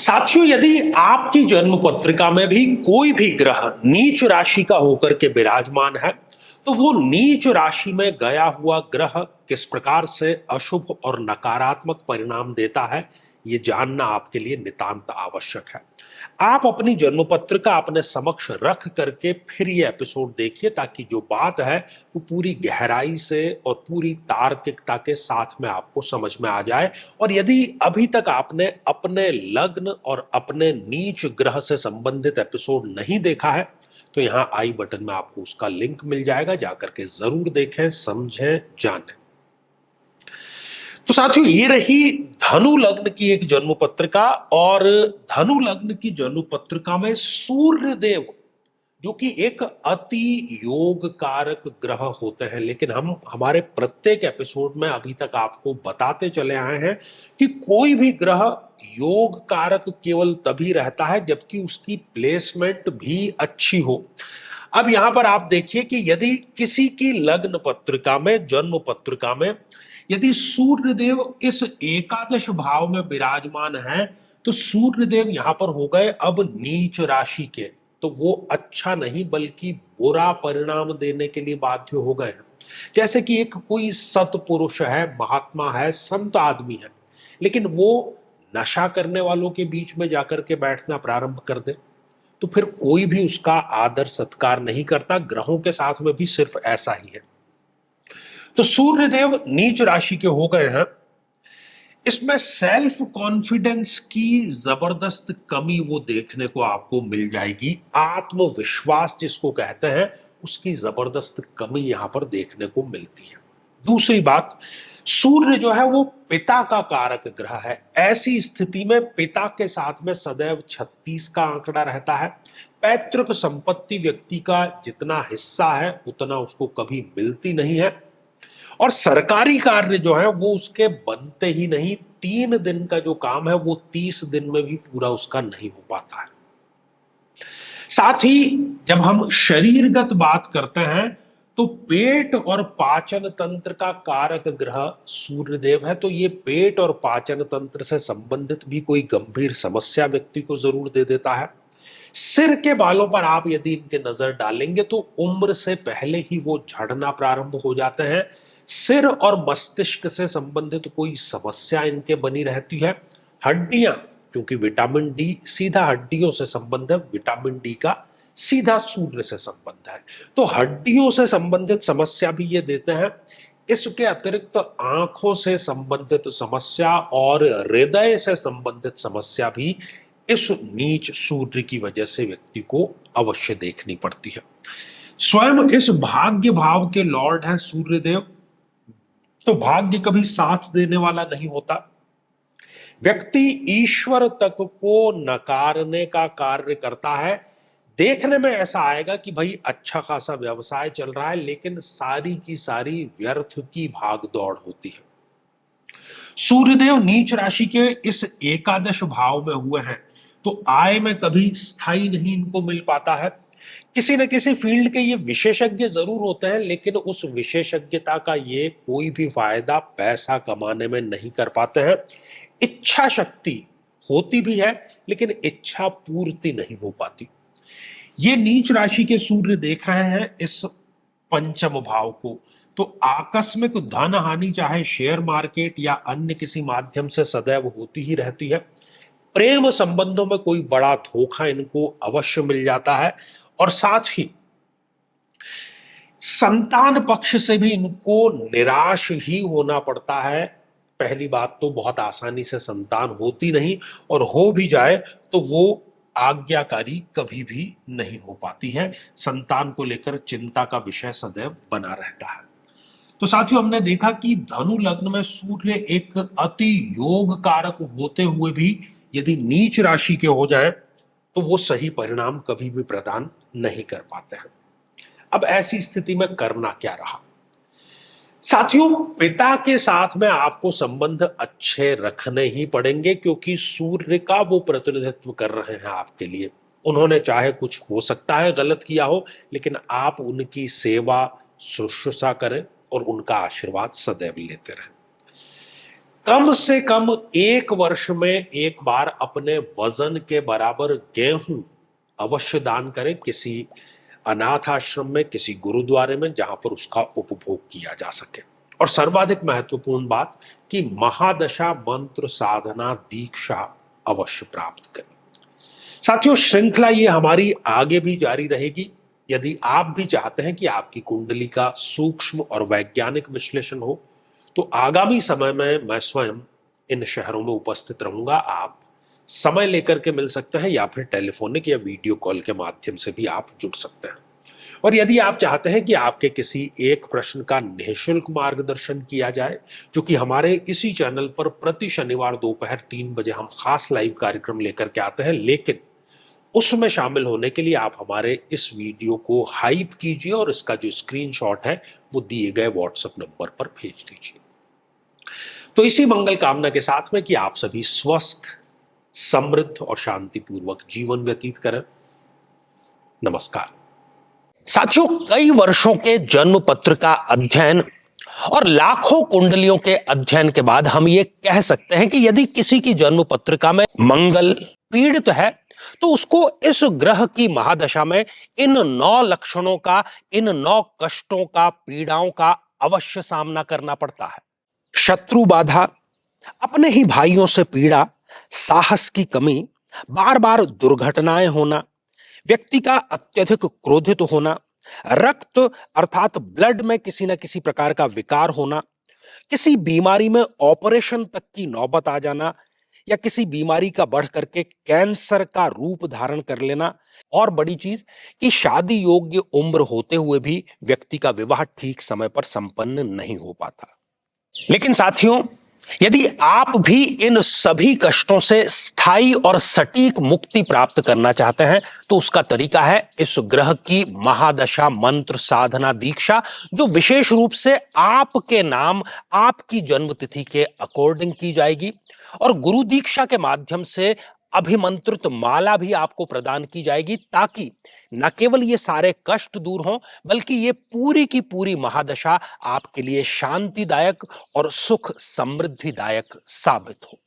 साथियों, यदि आपकी जन्म पत्रिका में भी कोई भी ग्रह नीच राशि का होकर के विराजमान है, तो वो नीच राशि में गया हुआ ग्रह किस प्रकार से अशुभ और नकारात्मक परिणाम देता है, ये जानना आपके लिए नितांत आवश्यक है। आप अपनी जन्म पत्रिका अपने समक्ष रख करके फिर ये एपिसोड देखिए, ताकि जो बात है वो पूरी गहराई से और पूरी तार्किकता के साथ में आपको समझ में आ जाए। और यदि अभी तक आपने अपने लग्न और अपने नीच ग्रह से संबंधित एपिसोड नहीं देखा है, तो यहां आई बटन में आपको उसका लिंक मिल जाएगा, जाकर के जरूर देखें, समझें, जानें। तो साथियों, ये रही धनु लग्न की एक जन्म पत्रिका। और धनु लग्न की जन्म पत्रिका में सूर्य देव, जो कि एक अति योग कारक ग्रह होते हैं, लेकिन हम हमारे प्रत्येक एपिसोड में अभी तक आपको बताते चले आए हैं कि कोई भी ग्रह योग कारक केवल तभी रहता है जबकि उसकी प्लेसमेंट भी अच्छी हो। अब यहां पर आप देखिए कि यदि किसी की लग्न पत्रिका में, जन्म पत्रिका में यदि सूर्यदेव इस एकादश भाव में विराजमान है, तो सूर्यदेव यहां पर हो गए अब नीच राशि के। तो वो अच्छा नहीं बल्कि बुरा परिणाम देने के लिए बाध्य हो गए हैं। जैसे कि एक कोई सत्पुरुष है, महात्मा है, संत आदमी है, लेकिन वो नशा करने वालों के बीच में जाकर के बैठना प्रारंभ कर दे, तो फिर कोई भी उसका आदर सत्कार नहीं करता। ग्रहों के साथ में भी सिर्फ ऐसा ही है। तो सूर्यदेव नीच राशि के हो गए हैं। इसमें सेल्फ कॉन्फिडेंस की जबरदस्त कमी वो देखने को आपको मिल जाएगी। आत्मविश्वास जिसको कहते हैं, उसकी जबरदस्त कमी यहां पर देखने को मिलती है। दूसरी बात, सूर्य जो है वो पिता का कारक ग्रह है। ऐसी स्थिति में पिता के साथ में सदैव 36 का आंकड़ा रहता है। पैतृक संपत्ति व्यक्ति का जितना हिस्सा है उतना उसको कभी मिलती नहीं है। और सरकारी कार्य जो है वो उसके बनते ही नहीं। 3 दिन का जो काम है वो 30 दिन में भी पूरा उसका नहीं हो पाता है। साथ ही जब हम शरीरगत बात करते हैं, तो पेट और पाचन तंत्र का कारक ग्रह सूर्यदेव है। तो ये पेट और पाचन तंत्र से संबंधित भी कोई गंभीर समस्या व्यक्ति को जरूर दे देता है। सिर के बालों पर आप यदि इनके नजर डालेंगे, तो उम्र से पहले ही वो झड़ना प्रारंभ हो जाते हैं। सिर और मस्तिष्क से संबंधित कोई समस्या इनके बनी रहती है। हड्डियां, क्योंकि विटामिन डी सीधा हड्डियों से संबंध है, विटामिन डी का सीधा सूर्य से संबंध है, तो हड्डियों से संबंधित समस्या भी ये देते हैं। इसके अतिरिक्त आंखों से संबंधित समस्या और हृदय से संबंधित समस्या भी इस नीच सूर्य की वजह से व्यक्ति को अवश्य देखनी पड़ती है। स्वयं इस भाग्य भाव के लॉर्ड हैं सूर्यदेव, तो भाग्य कभी साथ देने वाला नहीं होता। व्यक्ति ईश्वर तक को नकारने का कार्य करता है। देखने में ऐसा आएगा कि भाई अच्छा खासा व्यवसाय चल रहा है, लेकिन सारी की सारी व्यर्थ की भाग दौड़ होती है। सूर्यदेव नीच राशि के इस एकादश भाव में हुए हैं, तो आय में कभी स्थायी नहीं इनको मिल पाता है। किसी न किसी फील्ड के ये विशेषज्ञ जरूर होते हैं, लेकिन उस विशेषज्ञता का ये कोई भी फायदा पैसा कमाने में नहीं कर पाते हैं। इच्छा शक्ति होती भी है, लेकिन इच्छा पूर्ति नहीं हो पाती। ये नीच राशि के सूर्य देख रहे हैं इस पंचम भाव को, तो आकस्मिक धन हानि चाहे शेयर मार्केट या अन्य किसी माध्यम से सदैव होती ही रहती है। प्रेम संबंधों में कोई बड़ा धोखा इनको अवश्य मिल जाता है। और साथ ही संतान पक्ष से भी इनको निराश ही होना पड़ता है। पहली बात तो बहुत आसानी से संतान होती नहीं, और हो भी जाए तो वो आज्ञाकारी कभी भी नहीं हो पाती है। संतान को लेकर चिंता का विषय सदैव बना रहता है। तो साथियों, हमने देखा कि धनु लग्न में सूर्य एक अति योग कारक होते हुए भी यदि नीच राशि के हो जाए, तो वो सही परिणाम कभी भी प्रदान नहीं कर पाते हैं। अब ऐसी स्थिति में करना क्या रहा? साथियों, पिता के साथ में आपको संबंध अच्छे रखने ही पड़ेंगे, क्योंकि सूर्य का वो प्रतिनिधित्व कर रहे हैं आपके लिए। उन्होंने चाहे कुछ हो सकता है गलत किया हो, लेकिन आप उनकी सेवा शुश्रूषा करें और उनका आशीर्वाद सदैव लेते रहें। कम से कम 1 वर्ष में एक बार अपने वजन के बराबर गेहूं अवश्य दान करें किसी अनाथ आश्रम में, किसी गुरुद्वारे में, जहां पर उसका उपभोग किया जा सके। और सर्वाधिक महत्वपूर्ण बात कि महादशा मंत्र साधना दीक्षा अवश्य प्राप्त करें। साथियों, श्रृंखला ये हमारी आगे भी जारी रहेगी। यदि आप भी चाहते हैं कि आपकी कुंडली का सूक्ष्म और वैज्ञानिक विश्लेषण हो, तो आगामी समय में मैं स्वयं इन शहरों में उपस्थित रहूंगा। आप समय लेकर के मिल सकते हैं या फिर टेलीफोनिक या वीडियो कॉल के माध्यम से भी आप जुड़ सकते हैं। और यदि आप चाहते हैं कि आपके किसी एक प्रश्न का निःशुल्क मार्गदर्शन किया जाए, जो कि हमारे इसी चैनल पर प्रति शनिवार दोपहर 3 बजे हम खास लाइव कार्यक्रम लेकर के आते हैं, लेकिन उसमें शामिल होने के लिए आप हमारे इस वीडियो को हाइप कीजिए और इसका जो स्क्रीनशॉट है वो दिए गए व्हाट्सएप नंबर पर भेज दीजिए। तो इसी मंगल कामना के साथ में कि आप सभी स्वस्थ, समृद्ध और शांतिपूर्वक जीवन व्यतीत करें। नमस्कार। साथियों, कई वर्षों के जन्म पत्र का अध्ययन और लाखों कुंडलियों के अध्ययन के बाद हम ये कह सकते हैं कि यदि किसी की जन्म पत्रिका में मंगल पीड़ित है तो उसको इस ग्रह की महादशा में इन 9 लक्षणों का, इन 9 कष्टों का, पीड़ाओं का अवश्य सामना करना पड़ता है। शत्रु बाधा, अपने ही भाइयों से पीड़ा, साहस की कमी, बार बार दुर्घटनाएं होना, व्यक्ति का अत्यधिक क्रोधित होना, रक्त अर्थात ब्लड में किसी न किसी प्रकार का विकार होना, किसी बीमारी में ऑपरेशन तक की नौबत आ जाना, या किसी बीमारी का बढ़ करके कैंसर का रूप धारण कर लेना, और बड़ी चीज कि शादी योग्य उम्र होते हुए भी व्यक्ति का विवाह ठीक समय पर संपन्न नहीं हो पाता। लेकिन साथियों, यदि आप भी इन सभी कष्टों से स्थायी और सटीक मुक्ति प्राप्त करना चाहते हैं तो उसका तरीका है इस ग्रह की महादशा मंत्र साधना दीक्षा, जो विशेष रूप से आपके नाम, आपकी जन्मतिथि के अकॉर्डिंग की जाएगी। और गुरु दीक्षा के माध्यम से अभिमंत्रित माला भी आपको प्रदान की जाएगी, ताकि न केवल ये सारे कष्ट दूर हों, बल्कि ये पूरी की पूरी महादशा आपके लिए शांतिदायक और सुख समृद्धिदायक साबित हो।